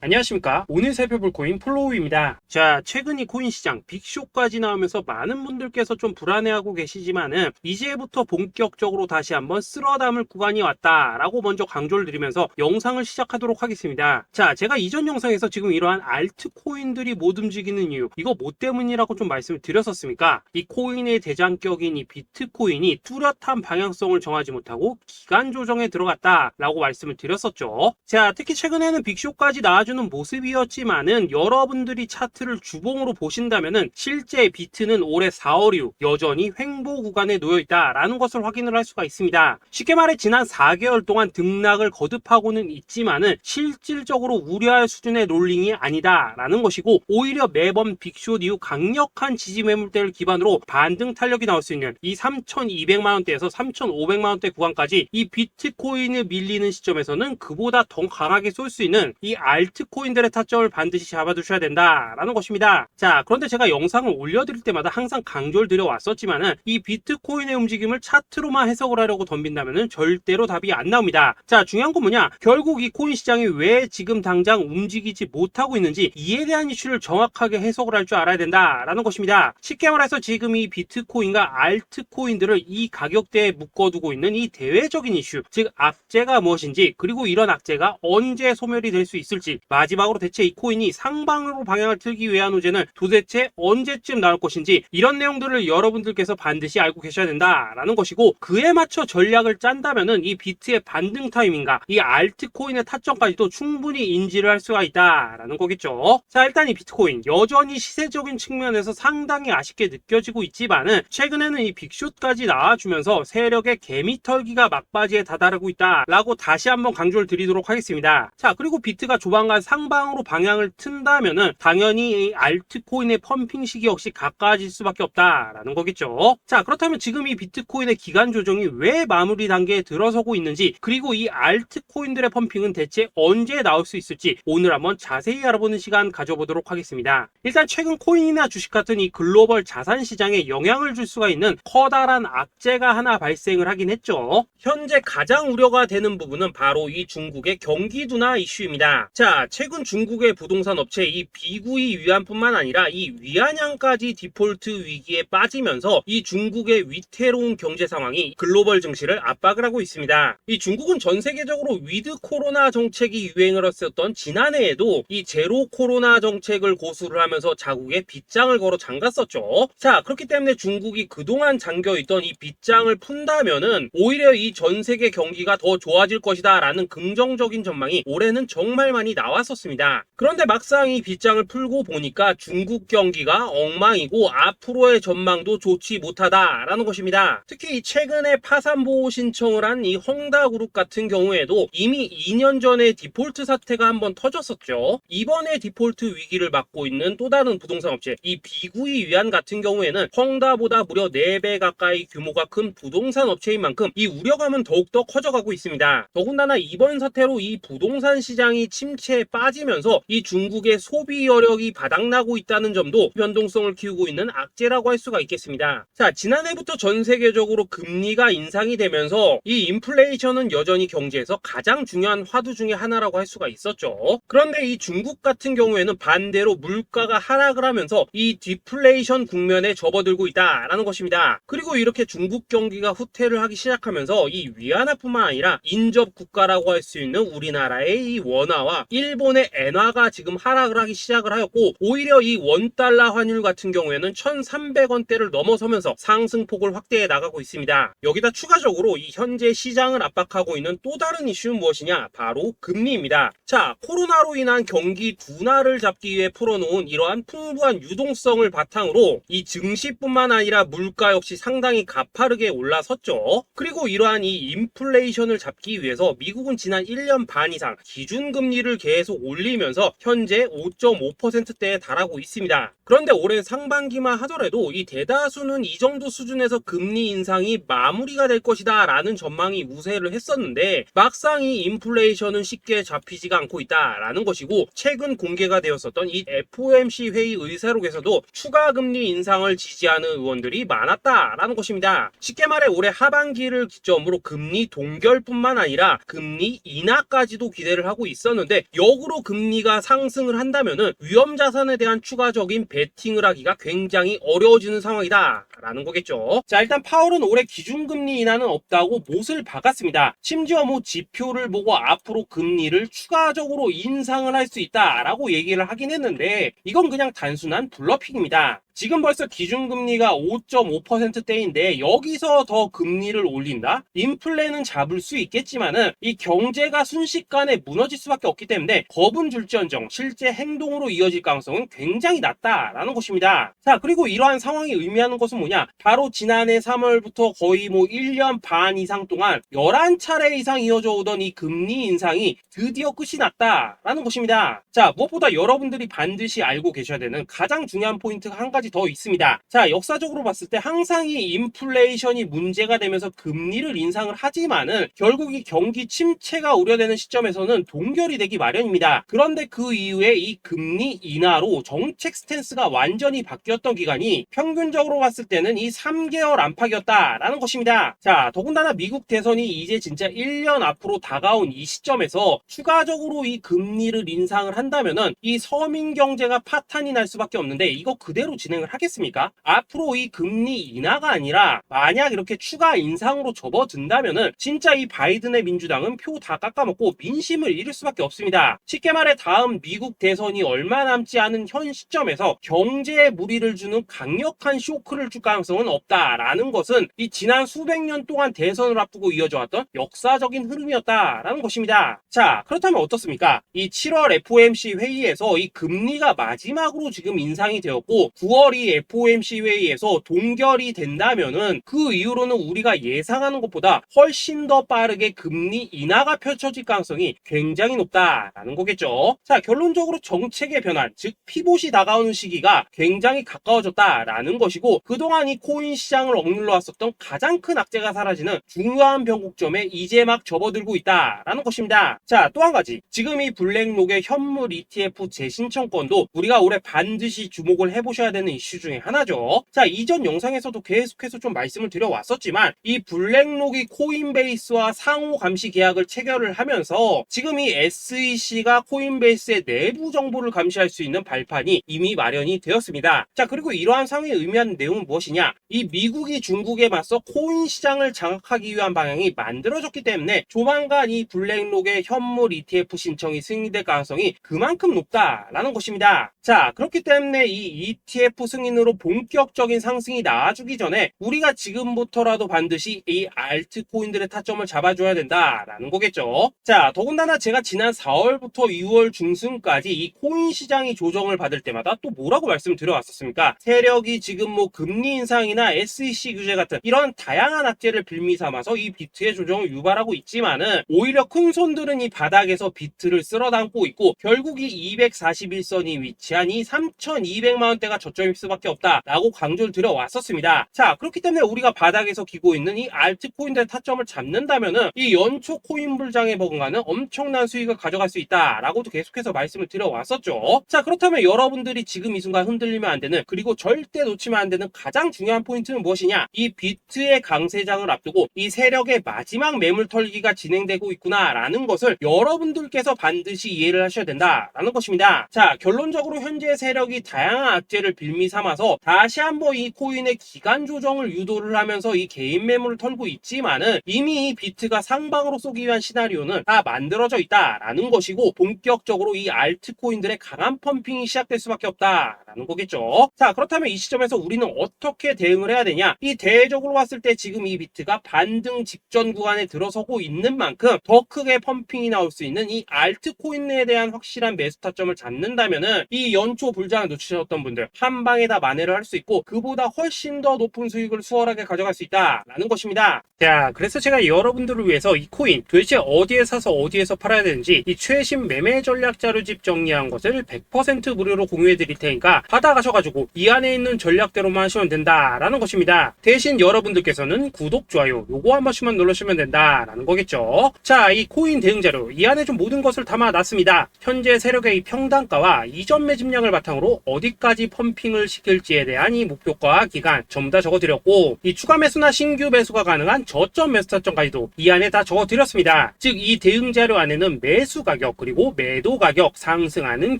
안녕하십니까. 오늘 살펴볼 코인 플로우입니다. 자, 최근 이 코인 시장 빅쇼까지 나오면서 많은 분들께서 좀 불안해하고 계시지만은 이제부터 본격적으로 다시 한번 쓸어 담을 구간이 왔다라고 먼저 강조를 드리면서 영상을 시작하도록 하겠습니다. 자, 제가 이전 영상에서 지금 이러한 알트코인들이 못 움직이는 이유, 이거 뭐 때문이라고 좀 말씀을 드렸었습니까? 이 코인의 대장격인 이 비트코인이 뚜렷한 방향성을 정하지 못하고 기간 조정에 들어갔다라고 말씀을 드렸었죠. 자, 특히 최근에는 빅쇼까지 나와주는 모습이었지만은 여러분들이 차트를 주봉으로 보신다면은 실제 비트는 올해 4월 이후 여전히 횡보 구간에 놓여 있다라는 것을 확인을 할 수가 있습니다. 쉽게 말해 지난 4개월 동안 등락을 거듭하고는 있지만은 실질적으로 우려할 수준의 롤링이 아니다라는 것이고, 오히려 매번 빅쇼 이후 강력한 지지 매물대를 기반으로 반등 탄력이 나올 수 있는 이 3,200만 원대에서 3,500만 원대 구간까지 이 비트코인을 밀리는 시점에서는 그보다 더 강하게 쏠 수 있는 이 알트코인들의 타점을 반드시 잡아두셔야 된다라는 것입니다. 자, 그런데 제가 영상을 올려드릴 때마다 항상 강조를 드려왔었지만은 이 비트코인의 움직임을 차트로만 해석을 하려고 덤빈다면은 절대로 답이 안 나옵니다. 자, 중요한 건 뭐냐? 결국 이 코인 시장이 왜 지금 당장 움직이지 못하고 있는지 이에 대한 이슈를 정확하게 해석을 할 줄 알아야 된다라는 것입니다. 쉽게 말해서 지금 이 비트코인과 알트코인들을 이 가격대에 묶어두고 있는 이 대외적인 이슈, 즉 악재가 무엇인지, 그리고 이런 악재가 언제 소멸이 될 수 있을지, 마지막으로 대체 이 코인이 상방으로 방향을 틀기 위한 호재는 도대체 언제쯤 나올 것인지, 이런 내용들을 여러분들께서 반드시 알고 계셔야 된다라는 것이고, 그에 맞춰 전략을 짠다면은 이 비트의 반등 타이밍과 이 알트코인의 타점까지도 충분히 인지를 할 수가 있다라는 거겠죠. 자, 일단 이 비트코인 여전히 시세적인 측면에서 상당히 아쉽게 느껴지고 있지만은 최근에는 이 빅숏까지 나와주면서 세력의 개미털기가 막바지에 다다르고 있다라고 다시 한번 강조를 드리도록 하겠습니다. 자, 그리고 비트가 조만간 상방으로 방향을 튼다면은 당연히 이 알트코인의 펌핑 시기 역시 가까워질 수밖에 없다라는 거겠죠. 자, 그렇다면 지금 이 비트코인의 기간 조정이 왜 마무리 단계에 들어서고 있는지, 그리고 이 알트코인들의 펌핑은 대체 언제 나올 수 있을지 오늘 한번 자세히 알아보는 시간 가져보도록 하겠습니다. 일단 최근 코인이나 주식 같은 이 글로벌 자산 시장에 영향을 줄 수가 있는 커다란 악재가 하나 발생을 하긴 했죠. 현재 가장 우려가 되는 부분은 바로 이 중국의 경기 둔화 이슈입니다. 자, 최근 중국의 부동산 업체 이 비구이 위안뿐만 아니라 이 위안양까지 디폴트 위기에 빠지면서 이 중국의 위태로운 경제 상황이 글로벌 증시를 압박을 하고 있습니다. 이 중국은 전 세계적으로 위드 코로나 정책이 유행을 했었던 지난해에도 이 제로 코로나 정책을 고수를 하면서 자국에 빗장을 걸어 잠갔었죠. 자, 그렇기 때문에 중국이 그동안 잠겨있던 이 빗장을 푼다면은 오히려 이 전 세계 경기가 더 좋아질 것이다 라는 긍정적인 전망이 올해는 정말 많이 나왔었습니다. 그런데 막상 이 빗장을 풀고 보니까 중국 경기가 엉망이고 앞으로의 전망도 좋지 못하다라는 것입니다. 특히 최근에 파산보호 신청을 한 이 헝다그룹 같은 경우에도 이미 2년 전에 디폴트 사태가 한번 터졌었죠. 이번에 디폴트 위기를 맞고 있는 또 다른 부동산 업체 이 비구이 위안 같은 경우에는 헝다보다 무려 4배 가까이 규모가 큰 부동산 업체인 만큼 이 우려감은 더욱더 커져가고 있습니다. 더군다나 이번 사태로 이 부동산 시장이 침체에 빠지면서 이 중국의 소비 여력이 바닥나고 있다는 점도 변동성을 키우고 있는 악재라고 할 수가 있겠습니다. 자, 지난해부터 전 세계적으로 금리가 인상이 되면서 이 인플레이션은 여전히 경제에서 가장 중요한 화두 중에 하나라고 할 수가 있었죠. 그런데 이 중국 같은 경우에는 반대로 물가가 하락을 하면서 이 디플레이션 국면에 접어들고 있다라는 것입니다. 그리고 이렇게 중국 경기가 후퇴를 하기 시작하면서 이 위안화뿐만 아니라 인접 국가라고 할 수 있는 우리나라의 이 원화와 일본의 엔화가 지금 하락을 하기 시작을 하였고, 오히려 이 원달러 환율 같은 경우에는 1,300원대를 넘어서면서 상승폭을 확대해 나가고 있습니다. 여기다 추가적으로 이 현재 시장을 압박하고 있는 또 다른 이슈는 무엇이냐? 바로 금리입니다. 자, 코로나로 인한 경기 둔화를 잡기 위해 풀어놓은 이러한 풍부한 유동성을 바탕으로 이 증시뿐만 아니라 물가 역시 상당히 가파르게 올라섰죠. 그리고 이러한 이 인플레이션을 잡기 위해서 미국은 지난 1년 반 이상 기준금리를 계속 올리면서 현재 5.5%대에 달하고 있습니다. 그런데 올해 상반기만 하더라도 이 대다수는 이 정도 수준에서 금리 인상이 마무리가 될 것이다 라는 전망이 우세를 했었는데, 막상 이 인플레이션은 쉽게 잡히지가 않고 있다라는 것이고, 최근 공개가 되었었던 이 FOMC 회의 의사록에서도 추가 금리 인상을 지지하는 의원들이 많았다라는 것입니다. 쉽게 말해 올해 하반기를 기점으로 금리 동결뿐만 아니라 금리 인하까지도 기대를 하고 있었는데, 역으로 금리가 상승을 한다면은 위험 자산에 대한 추가적인 베팅을 하기가 굉장히 어려워지는 상황이다 라는 거겠죠. 자, 일단 파월은 올해 기준금리 인하는 없다고 못을 박았습니다. 심지어 뭐 지표를 보고 앞으로 금리를 추가적으로 인상을 할 수 있다라고 얘기를 하긴 했는데 이건 그냥 단순한 블러핑입니다. 지금 벌써 기준금리가 5.5%대인데 여기서 더 금리를 올린다? 인플레는 잡을 수 있겠지만은 이 경제가 순식간에 무너질 수밖에 없기 때문에 겁은 줄지언정 실제 행동으로 이어질 가능성은 굉장히 낮다라는 것입니다. 자, 그리고 이러한 상황이 의미하는 것은 뭐냐? 바로 지난해 3월부터 거의 뭐 1년 반 이상 동안 11차례 이상 이어져 오던 이 금리 인상이 드디어 끝이 났다라는 것입니다. 자, 무엇보다 여러분들이 반드시 알고 계셔야 되는 가장 중요한 포인트가 한 가지 더 있습니다. 자, 역사적으로 봤을 때 항상 이 인플레이션이 문제가 되면서 금리를 인상을 하지만은 결국 이 경기 침체가 우려되는 시점에서는 동결이 되기 마련입니다. 그런데 그 이후에 이 금리 인하로 정책 스탠스가 완전히 바뀌었던 기간이 평균적으로 봤을 때는 이 3개월 안팎이었다라는 것입니다. 자, 더군다나 미국 대선이 이제 진짜 1년 앞으로 다가온 이 시점에서 추가적으로 이 금리를 인상을 한다면은 이 서민 경제가 파탄이 날 수밖에 없는데 이거 그대로 진행을 하겠습니까? 앞으로 이 금리 인하가 아니라 만약 이렇게 추가 인상으로 접어든다면은 진짜 이 바이든의 민주당은 표 다 깎아먹고 민심을 잃을 수밖에 없습니다. 쉽게 말해 다음 미국 대선이 얼마 남지 않은 현 시점에서 경제에 무리를 주는 강력한 쇼크를 줄 가능성은 없다라는 것은 이 지난 수백 년 동안 대선을 앞두고 이어져 왔던 역사적인 흐름이었다라는 것입니다. 자, 그렇다면 어떻습니까? 이 7월 FOMC 회의에서 이 금리가 마지막으로 지금 인상이 되었고 9월 이 FOMC 회의에서 동결이 된다면은 그 이후로는 우리가 예상하는 것보다 훨씬 더 빠르게 금리 인하가 펼쳐질 가능성이 굉장히 높다라는 거겠죠. 자, 결론적으로 정책의 변환, 즉 피봇이 다가오는 시기가 굉장히 가까워졌다라는 것이고 그동안 이 코인 시장을 억눌러 왔었던 가장 큰 악재가 사라지는 중요한 변곡점에 이제 막 접어들고 있다라는 것입니다. 자, 또 한 가지, 지금 이 블랙록의 현물 ETF 재신청권도 우리가 올해 반드시 주목을 해보셔야 되는 이슈 중에 하나죠. 자, 이전 영상에서도 계속해서 좀 말씀을 드려왔었지만 이 블랙록이 코인베이스와 상호 감시 계약을 체결을 하면서 지금 이 SEC가 코인베이스의 내부 정보를 감시할 수 있는 발판이 이미 마련이 되었습니다. 자, 그리고 이러한 상황이 의미하는 내용은 무엇이냐? 이 미국이 중국에 맞서 코인 시장을 장악하기 위한 방향이 만들어졌기 때문에 조만간 이 블랙록의 현물 ETF 신청이 승인될 가능성이 그만큼 높다라는 것입니다. 자, 그렇기 때문에 이 ETF 승인으로 본격적인 상승이 나와주기 전에 우리가 지금부터라도 반드시 이 알트코인들의 타점을 잡아줘야 된다라는 거겠죠. 자, 더군다나 제가 지난 4월부터 6월 중순까지 이 코인 시장이 조정을 받을 때마다 또 뭐라고 말씀을 드려왔었습니까? 세력이 지금 뭐 금리 인상이나 SEC 규제 같은 이런 다양한 악재를 빌미 삼아서 이 비트의 조정을 유발하고 있지만은 오히려 큰 손들은 이 바닥에서 비트를 쓸어 담고 있고 결국 이 241선이 위치한 이 3,200만 원대가 저점일 수밖에 없다라고 강조를 드려왔었습니다. 자, 그렇기 때문에 우리가 바닥에서 기고 있는 이 알트코인들의 타점을 잡는다면은 이 연초 코인 불장에 버금가는 엄청난 수익을 가져갈 수 있다라고도 계속해서 말씀을 드려왔었죠. 자, 그렇다면 여러분들이 지금 이 순간 흔들리면 안 되는, 그리고 절대 놓치면 안 되는 가장 중요한 포인트는 무엇이냐? 이 비트의 강세장을 앞두고 이 세력의 마지막 매물 털기가 진행되고 있구나라는 것을 여러분들께서 반드시 이해를 하셔야 된다라는 것입니다. 자, 결론적으로 현재 세력이 다양한 악재를 빌미 삼아서 다시 한번 이 코인의 기간 조정을 유도를 하면서 이 개인 매물을 털고 있지만은 이미 이 비트가 상방으로 쏘기 위한 시나리오는 다 만들어져 있다라는 것이고 본격적으로 이 알트코인들의 강한 펌핑이 시작될 수밖에 없다라는 거겠죠. 자, 그렇다면 이 시점에서 우리는 어떻게 대응을 해야 되냐? 이 대외적으로 봤을 때 지금 이 비트가 반등 직전 구간에 들어서고 있는 만큼 더 크게 펌핑이 나올 수 있는 이 알트코인에 대한 확실한 매수 타점을 잡는다면은 이 연초 불장을 놓치셨던 분들 한 방에 다 만회를 할 수 있고 그보다 훨씬 더 높은 수익을 수월하게 가져갈 수 있다라는 것입니다. 자, 그래서 제가 여러분들을 위해서 이 코인 도대체 어디에 사서 어디에서 팔아야 되는지 이 최신 매매 전략 자료집 정리한 것을 100% 무료로 공유해 드릴 테니까 받아가셔가지고 이 안에 있는 전략대로만 하시면 된다라는 것입니다. 대신 여러분들께서는 구독, 좋아요 요거 한 번씩만 눌러주시면 된다라는 거겠죠. 자, 이 코인 대응 자료 이 안에 좀 모든 것을 담아놨습니다. 현재 세력의 이 평단가와 이전 매집량을 바탕으로 어디까지 펌핑을 시킬지에 대한 이 목표가 기간 전부 다 적어드렸고 이 추가 매수나 신규 매수가 가능한 저점 매수 타점까지도 이 안에 다 적어드렸습니다. 즉 이 대응 자료 안에는 매수 가격, 가격, 그리고 매도 가격, 상승하는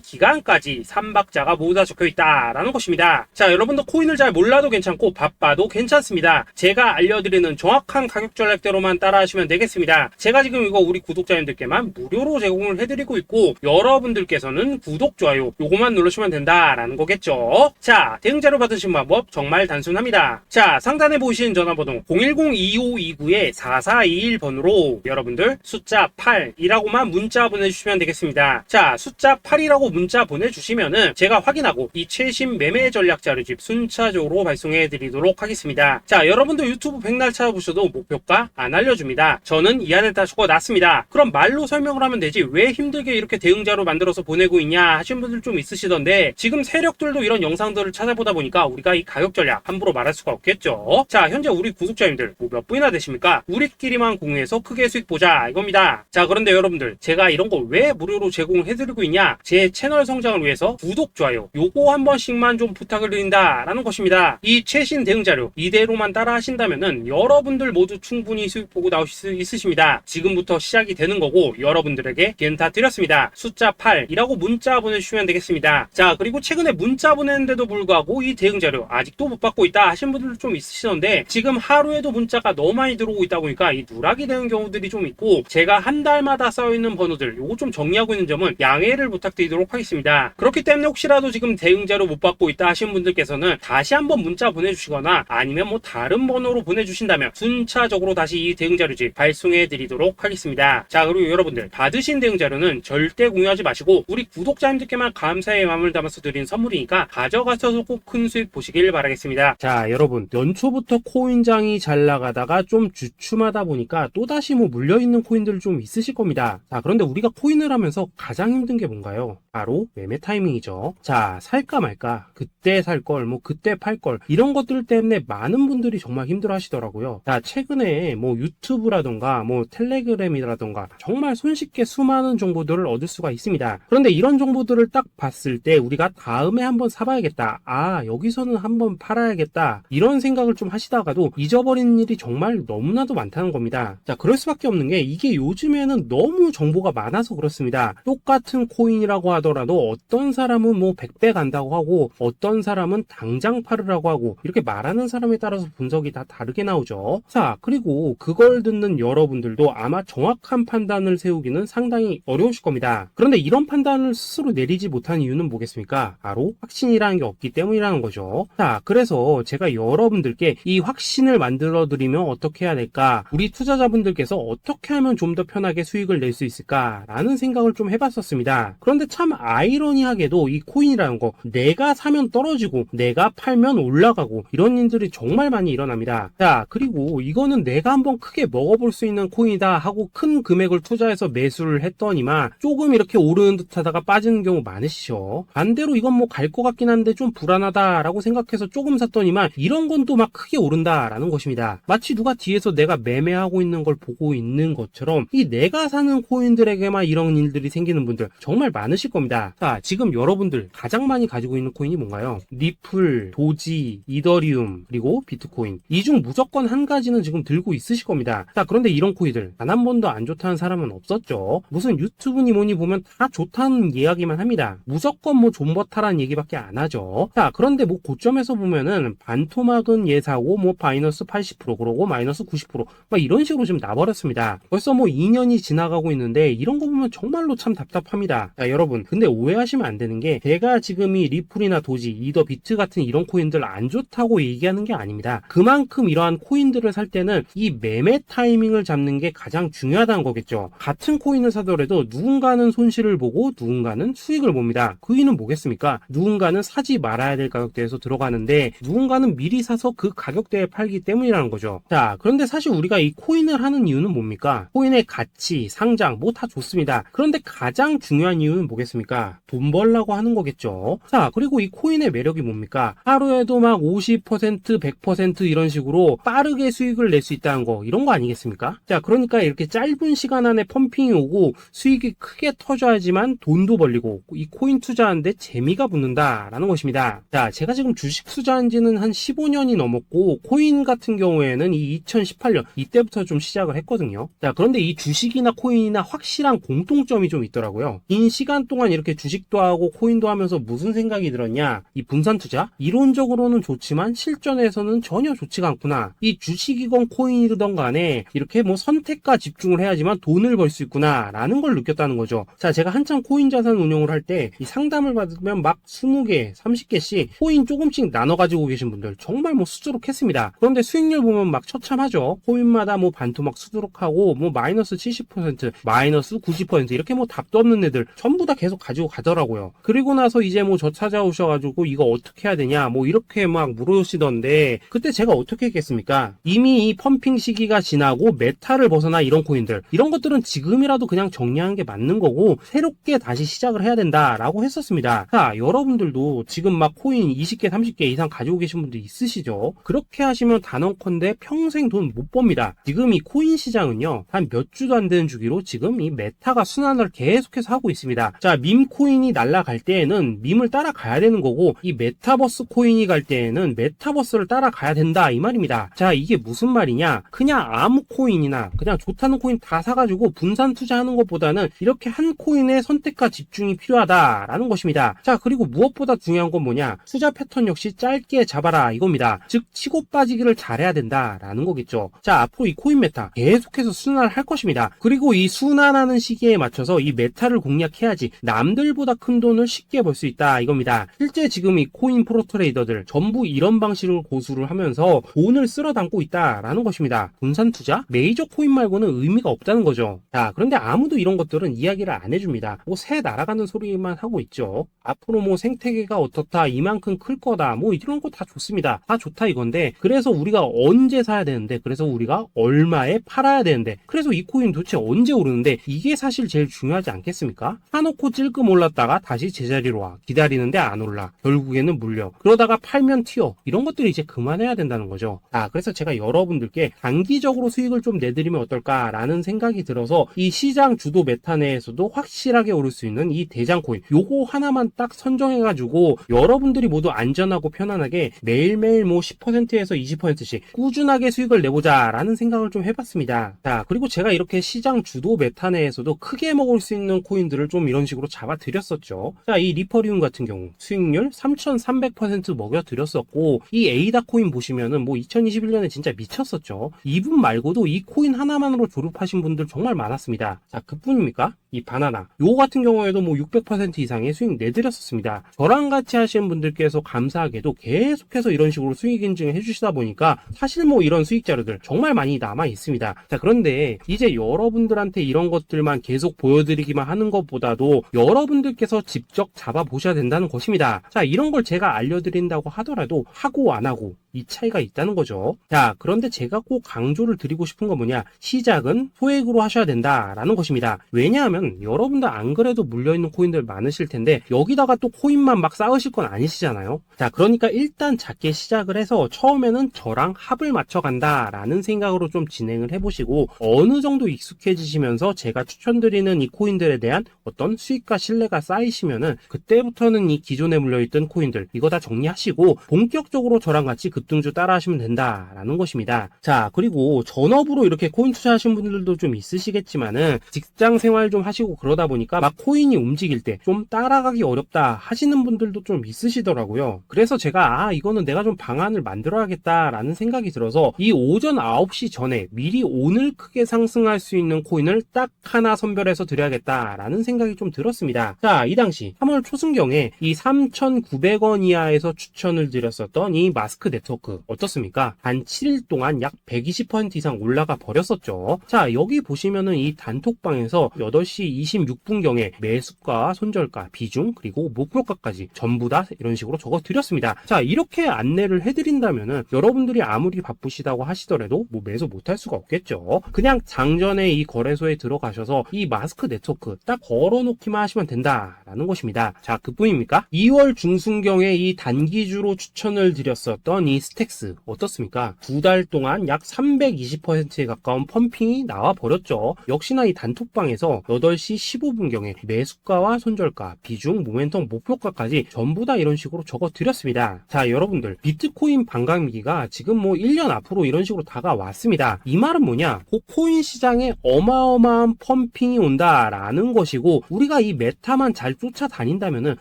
기간까지 3박자가 모두 다 적혀 있다라는 것입니다. 자, 여러분도 코인을 잘 몰라도 괜찮고 바빠도 괜찮습니다. 제가 알려드리는 정확한 가격 전략대로만 따라하시면 되겠습니다. 제가 지금 이거 우리 구독자님들께만 무료로 제공을 해드리고 있고, 여러분들께서는 구독, 좋아요 요거만 누르시면 된다라는 거겠죠. 자, 대응자료 받으신 방법 정말 단순합니다. 자, 상단에 보이신 전화번호 010-2529-4421번으로 여러분들 숫자 8이라고만 문자 보내주시면 되겠습니다. 자, 숫자 8이라고 문자 보내주시면은 제가 확인하고 이 최신 매매 전략 자료집 순차적으로 발송해 드리도록 하겠습니다. 자, 여러분도 유튜브 백날 찾아보셔도 목표가 안 알려줍니다. 저는 이 안에 다 적어놨습니다. 그럼 말로 설명을 하면 되지 왜 힘들게 이렇게 대응자로 만들어서 보내고 있냐 하신 분들 좀 있으시던데, 지금 세력들도 이런 영상들을 찾아보다 보니까 우리가 이 가격 전략 함부로 말할 수가 없겠죠. 자, 현재 우리 구독자님들 몇 분이나 되십니까? 우리끼리만 공유해서 크게 수익 보자 이겁니다. 자, 그런데 여러분들 제가 이런 거 왜 무료로 제공을 해드리고 있냐? 제 채널 성장을 위해서 구독, 좋아요 요거 한 번씩만 좀 부탁을 드린다 라는 것입니다. 이 최신 대응 자료 이대로만 따라 하신다면은 여러분들 모두 충분히 수익 보고 나오실 수 있으십니다. 지금부터 시작이 되는 거고 여러분들에게 기회는 다 드렸습니다. 숫자 8이라고 문자 보내주시면 되겠습니다. 자, 그리고 최근에 문자 보냈는데도 불구하고 이 대응 자료 아직도 못 받고 있다 하신 분들도 좀 있으시던데, 지금 하루에도 문자가 너무 많이 들어오고 있다 보니까 이 누락이 되는 경우들이 좀 있고, 제가 한 달마다 쌓여있는 번호들 요거 좀 정리하고 있는 점은 양해를 부탁드리도록 하겠습니다. 그렇기 때문에 혹시라도 지금 대응 자료 못 받고 있다 하신 분들께서는 다시 한번 문자 보내주시거나 아니면 뭐 다른 번호로 보내주신다면 순차적으로 다시 이 대응 자료집 발송해 드리도록 하겠습니다. 자, 그리고 여러분들 받으신 대응 자료는 절대 공유하지 마시고 우리 구독자님들께만 감사의 마음을 담아서 드린 선물이니까 가져가셔서 꼭 큰 수익 보시길 바라겠습니다. 자, 여러분 연초부터 코인장이 잘 나가다가 좀 주춤하다 보니까 또다시 뭐 물려있는 코인들 좀 있으실 겁니다. 자, 그런데 우리가 코인을 하면서 가장 힘든 게 뭔가요? 바로 매매 타이밍이죠. 자, 살까 말까, 그때 살 걸, 뭐 그때 팔 걸, 이런 것들 때문에 많은 분들이 정말 힘들어 하시더라고요. 자, 최근에 뭐 유튜브라던가 뭐 텔레그램이라던가 정말 손쉽게 수많은 정보들을 얻을 수가 있습니다. 그런데 이런 정보들을 딱 봤을 때 우리가 다음에 한번 사봐야겠다, 아 여기서는 한번 팔아야겠다, 이런 생각을 좀 하시다가도 잊어버리는 일이 정말 너무나도 많다는 겁니다. 자, 그럴 수밖에 없는 게 이게 요즘에는 너무 정보가 많아서 그렇습니다. 똑같은 코인이라고 하더라도 어떤 사람은 뭐 100배 간다고 하고 어떤 사람은 당장 팔으라고 하고, 이렇게 말하는 사람에 따라서 분석이 다 다르게 나오죠. 자, 그리고 그걸 듣는 여러분들도 아마 정확한 판단을 세우기는 상당히 어려우실 겁니다. 그런데 이런 판단을 스스로 내리지 못한 이유는 뭐겠습니까? 바로 확신이라는 게 없기 때문이라는 거죠. 자, 그래서 제가 여러분들께 이 확신을 만들어 드리면 어떻게 해야 될까, 우리 투자자분들께서 어떻게 하면 좀 더 편하게 수익을 낼 수 있을까 라는 생각을 좀 해봤었습니다. 그런데 참 아이러니하게도 이 코인이라는 거 내가 사면 떨어지고 내가 팔면 올라가고 이런 일들이 정말 많이 일어납니다. 자, 그리고 이거는 내가 한번 크게 먹어볼 수 있는 코인이다 하고 큰 금액을 투자해서 매수를 했더니만 조금 이렇게 오르는 듯 하다가 빠지는 경우 많으시죠. 반대로 이건 뭐 갈 것 같긴 한데 좀 불안하다 라고 생각해서 조금 샀더니만 이런 건 또 막 크게 오른다 라는 것입니다. 마치 누가 뒤에서 내가 매매하고 있는 걸 보고 있는 것처럼 이 내가 사는 코인들에게만 이런 일들이 생기는 분들 정말 많으실 겁니다. 자, 지금 여러분들 가장 많이 가지고 있는 코인이 뭔가요? 리플, 도지, 이더리움, 그리고 비트코인. 이 중 무조건 한 가지는 지금 들고 있으실 겁니다. 자, 그런데 이런 코인들 단 한 번도 안 좋다는 사람은 없었죠. 무슨 유튜브니 뭐니 보면 다 좋다는 이야기만 합니다. 무조건 뭐 존버타라는 얘기밖에 안 하죠. 자, 그런데 뭐 고점에서 보면은 반토막은 예사고 뭐 마이너스 80% 그러고 마이너스 90% 막 이런 식으로 지금 나버렸습니다. 벌써 뭐 2년이 지나가고 있는데 이런 거 보면 정말로 참 답답합니다. 자, 여러분 근데 오해하시면 안 되는 게 제가 지금 이 리플이나 도지, 이더, 비트 같은 이런 코인들 안 좋다고 얘기하는 게 아닙니다. 그만큼 이러한 코인들을 살 때는 이 매매 타이밍을 잡는 게 가장 중요하다는 거겠죠. 같은 코인을 사더라도 누군가는 손실을 보고 누군가는 수익을 봅니다. 그 이유는 뭐겠습니까? 누군가는 사지 말아야 될 가격대에서 들어가는데 누군가는 미리 사서 그 가격대에 팔기 때문이라는 거죠. 자, 그런데 사실 우리가 이 코인을 하는 이유는 뭡니까? 코인의 가치, 상장 뭐 다 좋습니다. 그런데 가장 중요한 이유는 뭐겠습니까? 돈 벌라고 하는 거겠죠. 자, 그리고 이 코인의 매력이 뭡니까? 하루에도 막 50%, 100% 이런 식으로 빠르게 수익을 낼 수 있다는 거, 이런 거 아니겠습니까? 자, 그러니까 이렇게 짧은 시간 안에 펌핑이 오고 수익이 크게 터져야지만 돈도 벌리고 이 코인 투자하는데 재미가 붙는다라는 것입니다. 자, 제가 지금 주식 투자한 지는 한 15년이 넘었고 코인 같은 경우에는 이 2018년 이때부터 좀 시작을 했거든요. 자, 그런데 이 주식이나 코인이나 확실한 공통 공통점이 좀 있더라고요. 긴 시간 동안 이렇게 주식도 하고 코인도 하면서 무슨 생각이 들었냐? 이 분산 투자? 이론적으로는 좋지만 실전에서는 전혀 좋지가 않구나. 이 주식이건 코인이든 간에 이렇게 뭐 선택과 집중을 해야지만 돈을 벌 수 있구나 라는 걸 느꼈다는 거죠. 자, 제가 한참 코인 자산 운용을 할 때 이 상담을 받으면 막 20개, 30개씩 코인 조금씩 나눠 가지고 계신 분들 정말 뭐 수두룩했습니다. 그런데 수익률 보면 막 처참하죠. 코인마다 뭐 반토막 수두룩하고 뭐 마이너스 70%, 마이너스 90% 이렇게 뭐 답도 없는 애들 전부 다 계속 가지고 가더라고요. 그리고 나서 이제 뭐 저 찾아오셔가지고 이거 어떻게 해야 되냐 뭐 이렇게 막 물어보시던데 그때 제가 어떻게 했겠습니까? 이미 이 펌핑 시기가 지나고 메타를 벗어나 이런 코인들 이런 것들은 지금이라도 그냥 정리하는 게 맞는 거고 새롭게 다시 시작을 해야 된다라고 했었습니다. 자, 여러분들도 지금 막 코인 20개, 30개 이상 가지고 계신 분들 있으시죠? 그렇게 하시면 단언컨대 평생 돈 못 법니다. 지금 이 코인 시장은요 한 몇 주도 안 되는 주기로 지금 이 메타가 순환을 계속해서 하고 있습니다. 자, 밈 코인이 날아갈 때에는 밈을 따라가야 되는 거고 이 메타버스 코인이 갈 때에는 메타버스를 따라가야 된다 이 말입니다. 자, 이게 무슨 말이냐? 그냥 아무 코인이나 그냥 좋다는 코인 다 사가지고 분산 투자하는 것보다는 이렇게 한 코인에 선택과 집중이 필요하다라는 것입니다. 자, 그리고 무엇보다 중요한 건 뭐냐? 투자 패턴 역시 짧게 잡아라 이겁니다. 즉 치고 빠지기를 잘해야 된다라는 거겠죠. 자, 앞으로 이 코인 메타 계속해서 순환할 것입니다. 그리고 이 순환하는 시기에 맞춰서 이 메타를 공략해야지 남들보다 큰 돈을 쉽게 벌 수 있다 이겁니다. 실제 지금 이 코인 프로 트레이더들 전부 이런 방식으로 고수를 하면서 돈을 쓸어 담고 있다라는 것입니다. 분산 투자? 메이저 코인 말고는 의미가 없다는 거죠. 자, 그런데 아무도 이런 것들은 이야기를 안 해줍니다. 뭐 새 날아가는 소리만 하고 있죠. 앞으로 뭐 생태계가 어떻다, 이만큼 클 거다, 뭐 이런 거 다 좋습니다. 다 좋다 이건데 그래서 우리가 언제 사야 되는데 그래서 우리가 얼마에 팔아야 되는데 그래서 이 코인 도대체 언제 오르는데 이게 사실 제일 중요하지 않겠습니까? 사놓고 찔끔 올랐다가 다시 제자리로 와. 기다리는데 안 올라. 결국에는 물려. 그러다가 팔면 튀어. 이런 것들이 이제 그만해야 된다는 거죠. 아, 그래서 제가 여러분들께 단기적으로 수익을 좀 내드리면 어떨까라는 생각이 들어서 이 시장 주도 메타 내에서도 확실하게 오를 수 있는 이 대장 코인 요거 하나만 딱 선정해가지고 여러분들이 모두 안전하고 편안하게 매일매일 뭐 10%에서 20%씩 꾸준하게 수익을 내보자라는 생각을 좀 해봤습니다. 자, 그리고 제가 이렇게 시장 주도 메타 내에서도 크게 먹을 수 있는 코인들을 좀 이런 식으로 잡아드렸었죠. 자, 이 리퍼리움 같은 경우 수익률 3,300% 먹여드렸었고 이 에이다 코인 보시면은 뭐 2021년에 진짜 미쳤었죠. 이분 말고도 이 코인 하나만으로 졸업하신 분들 정말 많았습니다. 자, 그뿐입니까? 이 바나나 요거 같은 경우에도 뭐 600% 이상의 수익 내드렸었습니다. 저랑 같이 하시는 분들께서 감사하게도 계속해서 이런 식으로 수익 인증을 해주시다 보니까 사실 뭐 이런 수익 자료들 정말 많이 남아 있습니다. 자, 그런데 이제 여러분들한테 이런 것들만 계속 보여드리기만 하는 것보다도 여러분들께서 직접 잡아보셔야 된다는 것입니다. 자, 이런 걸 제가 알려드린다고 하더라도 하고 안 하고 이 차이가 있다는 거죠. 자, 그런데 제가 꼭 강조를 드리고 싶은 건 뭐냐? 시작은 소액으로 하셔야 된다라는 것입니다. 왜냐하면 여러분들 안 그래도 물려있는 코인들 많으실 텐데 여기다가 또 코인만 막 쌓으실 건 아니시잖아요. 자, 그러니까 일단 작게 시작을 해서 처음에는 저랑 합을 맞춰간다라는 생각으로 좀 진행을 해보시고 어느 정도 익숙해지시면서 제가 추천드리는 이 코인들에 대한 어떤 수익과 신뢰가 쌓이시면은 그때부터는 이 기존에 물려있던 코인들 이거 다 정리하시고 본격적으로 저랑 같이 급등주 따라 하시면 된다라는 것입니다. 자, 그리고 전업으로 이렇게 코인 투자하신 분들도 좀 있으시겠지만은 직장 생활 좀 하시고 그러다 보니까 막 코인이 움직일 때 좀 따라가기 어렵다 하시는 분들도 좀 있으시더라고요. 그래서 제가 이거는 내가 좀 방안을 만들어야겠다라는 생각이 들어서 이 오전 9시 전에 미리 오늘 크게 상승할 수 있는 코인을 딱 하나 선별해서 드려야겠다라는 생각이 좀 들었습니다. 자, 이 당시 3월 초순경에 이 3,900원 이하에서 추천을 드렸었던 이 마스크 네트워크 어떻습니까? 단 7일 동안 약 120% 이상 올라가 버렸었죠. 자, 여기 보시면은 이 단톡방에서 8시 26분경에 매수가, 손절가, 비중, 그리고 목표가까지 전부 다 이런 식으로 적어 드렸습니다. 자, 이렇게 안내를 해드린다면은 여러분들이 아무리 바쁘시다고 하시더라도 뭐 매수 못할 수가 없겠죠. 그냥 장전에 이 거래소에 들어가셔서 이 마스크 네트워크 딱 걸어놓기만 하시면 된다라는 것입니다. 자, 그뿐입니까? 2월 중순경에 이 단기주로 추천을 드렸었던 이 이 스택스 어떻습니까? 2달 동안 약 320%에 가까운 펌핑이 나와 버렸죠. 역시나 이 단톡방에서 8시 15분경에 매수가와 손절가, 비중, 모멘텀, 목표가까지 전부 다 이런 식으로 적어 드렸습니다. 자, 여러분들 비트코인 반감기가 지금 뭐 1년 앞으로 이런 식으로 다가왔습니다. 이 말은 뭐냐? 코인 시장에 어마어마한 펌핑이 온다라는 것이고, 우리가 이 메타만 잘 쫓아다닌다면은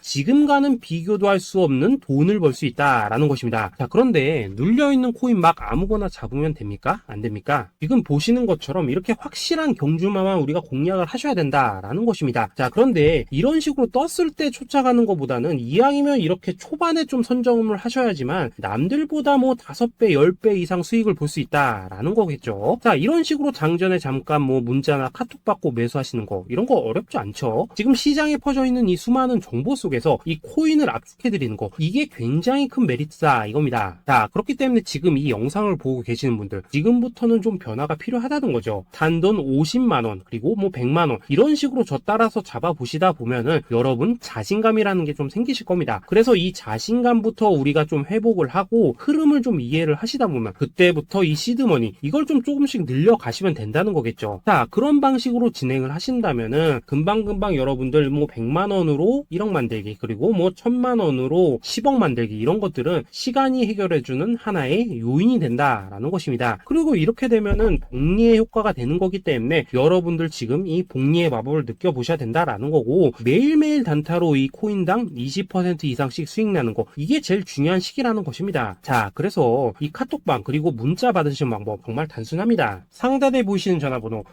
지금과는 비교도 할 수 없는 돈을 벌 수 있다라는 것입니다. 자, 그런데 눌려있는 코인 막 아무거나 잡으면 됩니까? 안 됩니까? 지금 보시는 것처럼 이렇게 확실한 경주마만 우리가 공략을 하셔야 된다라는 것입니다. 자, 그런데 이런 식으로 떴을 때 쫓아가는 것보다는 이왕이면 이렇게 초반에 좀 선점을 하셔야지만 남들보다 뭐 5배, 10배 이상 수익을 볼 수 있다라는 거겠죠. 자, 이런 식으로 장전에 잠깐 뭐 문자나 카톡 받고 매수하시는 거, 이런 거 어렵지 않죠. 지금 시장에 퍼져 있는 이 수많은 정보 속에서 이 코인을 압축해드리는 거, 이게 굉장히 큰 메리트다 이겁니다. 자, 그렇기 때문에 지금 이 영상을 보고 계시는 분들, 지금부터는 좀 변화가 필요하다는 거죠. 단돈 50만원 그리고 뭐 100만원 이런 식으로 저 따라서 잡아보시다 보면은 여러분 자신감이라는 게 좀 생기실 겁니다. 그래서 이 자신감부터 우리가 좀 회복을 하고 흐름을 좀 이해를 하시다 보면 그때부터 이 시드머니 이걸 좀 조금씩 늘려가시면 된다는 거겠죠. 자, 그런 방식으로 진행을 하신다면은 금방금방 여러분들 뭐 100만원으로 1억 만들기, 그리고 뭐 1000만원으로 10억 만들기, 이런 것들은 시간이 해결해주는 하나의 요인이 된다라는 것입니다. 그리고 이렇게 되면은 복리의 효과가 되는 거기 때문에 여러분들 지금 이 복리의 마법을 느껴보셔야 된다라는 거고, 매일매일 단타로 이 코인당 20% 이상씩 수익 나는 거, 이게 제일 중요한 시기라는 것입니다. 자, 그래서 이 카톡방 그리고 문자 받으시는 방법 정말 단순합니다. 상단에 보이시는 전화번호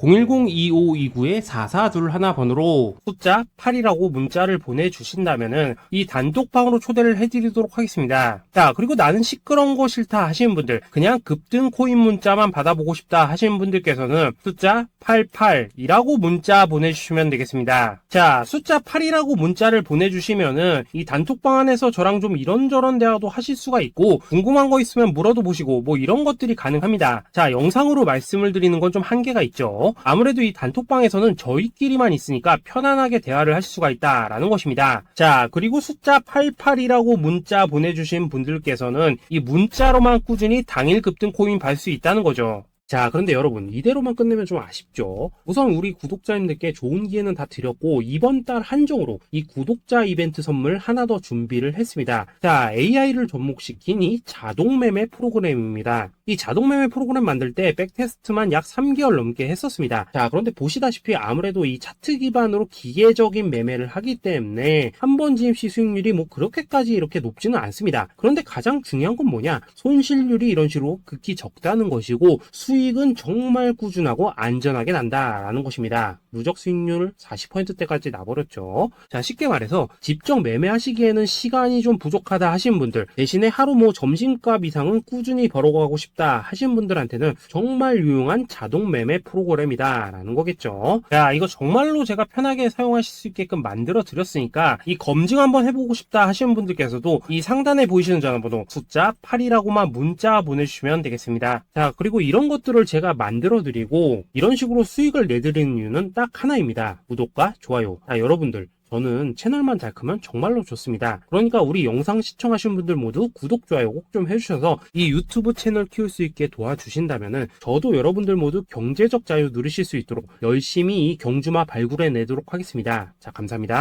010-2529-4421 번호로 숫자 8이라고 문자를 보내주신다면은 이 단톡방으로 초대를 해드리도록 하겠습니다. 자, 그리고 나는 시끄러운 거 싫다 하시는 분들, 그냥 급등 코인 문자만 받아보고 싶다 하시는 분들께서는 숫자 88이라고 문자 보내주시면 되겠습니다. 자, 숫자 8이라고 문자를 보내주시면은 이 단톡방 안에서 저랑 좀 이런저런 대화도 하실 수가 있고, 궁금한 거 있으면 물어도 보시고 뭐 이런 것들이 가능합니다. 자, 영상으로 말씀을 드리는 건 좀 한계가 있죠. 아무래도 이 단톡방에서는 저희끼리만 있으니까 편안하게 대화를 하실 수가 있다라는 것입니다. 자, 그리고 숫자 88이라고 문자 보내주신 분들께서는 이 문자로만 꾸준히 당일 급등 코인 받을 수 있다는 거죠. 자, 그런데 여러분 이대로만 끝내면 좀 아쉽죠. 우선 우리 구독자님들께 좋은 기회는 다 드렸고, 이번 달 한정으로 이 구독자 이벤트 선물 하나 더 준비를 했습니다. 자, AI를 접목시킨 이 자동매매 프로그램입니다. 이 자동매매 프로그램 만들 때 백테스트만 약 3개월 넘게 했었습니다. 자, 그런데 보시다시피 아무래도 이 차트 기반으로 기계적인 매매를 하기 때문에 한 번 진입 시 수익률이 뭐 그렇게까지 이렇게 높지는 않습니다. 그런데 가장 중요한 건 뭐냐, 손실률이 이런 식으로 극히 적다는 것이고, 수익은 정말 꾸준하고 안전하게 난다라는 것입니다. 누적 수익률 40%대까지 나버렸죠. 자, 쉽게 말해서 직접 매매하시기에는 시간이 좀 부족하다 하시는 분들, 대신에 하루 뭐 점심값 이상은 꾸준히 벌어가고 싶다 하시는 분들한테는 정말 유용한 자동 매매 프로그램이다 라는 거겠죠. 자, 이거 정말로 제가 편하게 사용하실 수 있게끔 만들어 드렸으니까 이 검증 한번 해보고 싶다 하시는 분들께서도 이 상단에 보이시는 전화번호 숫자 8이라고만 문자 보내주시면 되겠습니다. 자, 그리고 이런 것들을 제가 만들어 드리고 이런 식으로 수익을 내드리는 이유는 딱 하나입니다. 구독과 좋아요. 자, 여러분들 저는 채널만 잘 크면 정말로 좋습니다. 그러니까 우리 영상 시청하신 분들 모두 구독, 좋아요 꼭 좀 해주셔서 이 유튜브 채널 키울 수 있게 도와주신다면은 저도 여러분들 모두 경제적 자유 누리실 수 있도록 열심히 이 경주마 발굴해내도록 하겠습니다. 자, 감사합니다.